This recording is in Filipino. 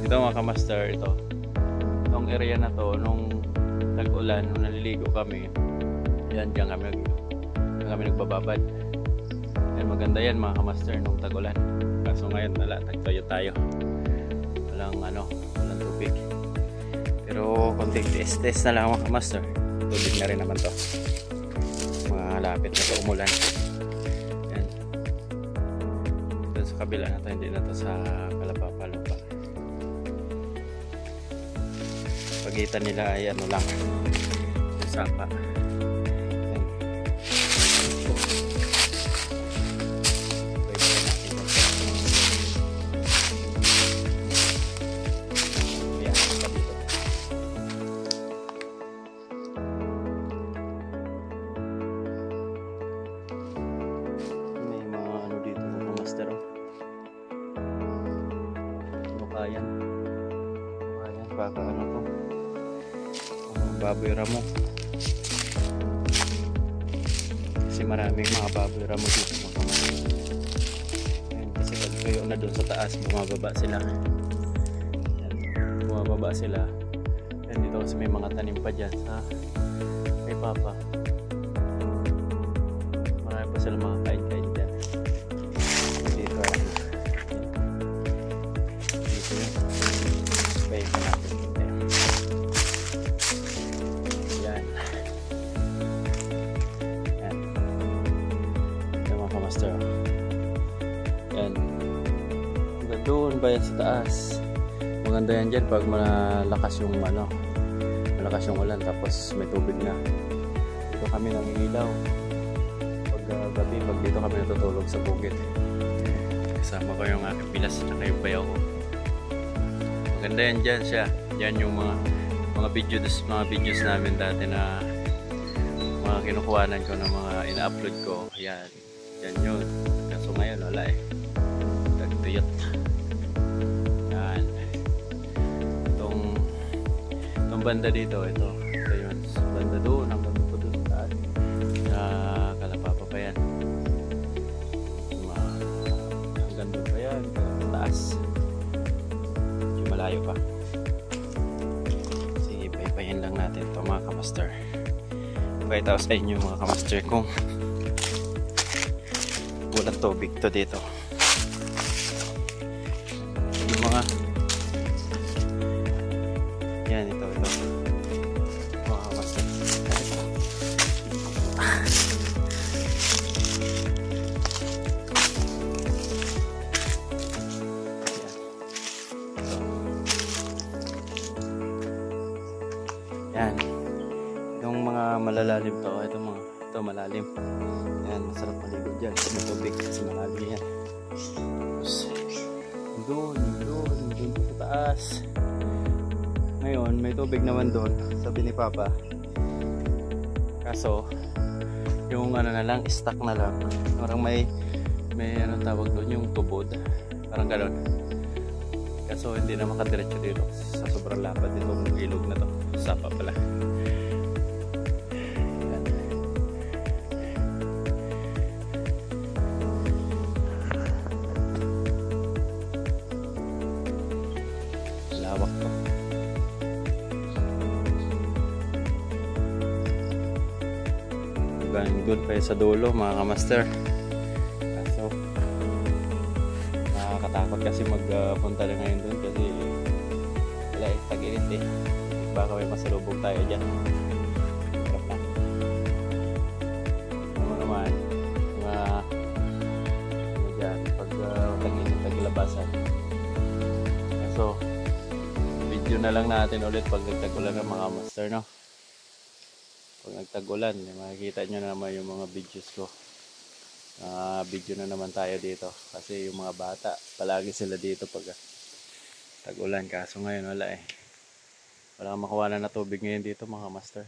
Ito mga kamaster, itong area na to nung tag-ulan, nung naliligo kami, yan, diyan kami nagbababad. Yan, maganda yan mga kamaster nung tag-ulan. Kaso ngayon tagtoyo tayo, walang tubig. Pero konting test na lang mga kamaster, tubig na rin naman to, malapit na to umulan. Yan, ito sa kabila na to, hindi na to sa Kalapapa-lupa. Pagitan nila ay ano lang, sapa. Baka ano to, baboy ramo, kasi maraming mga baboy ramo dito mga kamaster. Kasi pag tuyo na doon sa taas, bumababa sila. Yan, dito kasi may mga tanim pa dyan sa kay Papa, marami pa sila mga kain-kain dyan. Dito yan, space na natin. Yan, doon ba yan sa taas? Maganda yan dyan pag malakas yung ulan, tapos may tubig na. Dito kami nangingilaw pag gabi, pag dito kami natutulog sa bukid. Kasama ko yung aking pilas at yung bayaw ko. Maganda yan dyan siya. Yan yung mga videos namin dati na mga kinukuhanan ko ng mga ina-upload ko. Yan yun. Kaso ngayon wala eh, nagtuyot. Yan, itong banda dito, ito yun, banda doon, hanggang doon sa taas, sa Kalapapa pa yan, hanggang doon pa yan, sa taas, yung malayo pa. Sige, paypayin lang natin ito mga kamaster. Pakita ko sa inyo mga kamaster kung walang tubig to dito. Yung mga yan, ito mga kamaster. Yan, yung mga malalalim to, ito malalim. Yan, masarap maligo dyan sa may tubig kasi malalim yan. Tapos doon sa taas. Ngayon may tubig naman doon, sabi ni Papa. Kaso yung na lang, stuck na lang. Parang may anong tawag doon, yung tubod, parang gano'n. Kaso hindi na makadiretso dito sa sobrang lapad nitong ilog na to. Sapa pala. Lawak to. Hanggang doon pa sa dulo mga kamaster. Kaso nakakatakot kasi magpunta na ngayon doon kasi wala eh, tag-init eh. Baka may masalubog tayo dyan. Harap na. Ano naman dyan pag tag-init, taglabasan. So video na lang natin ulit pag nagtag-ulan ng mga master, no? Pag nagtag-ulan, makikita nyo na naman yung mga videos ko. Video na naman tayo dito kasi yung mga bata palagi sila dito pag tag-ulan. Kaso ngayon wala eh, wala kang makuha na tubig ngayon dito mga master.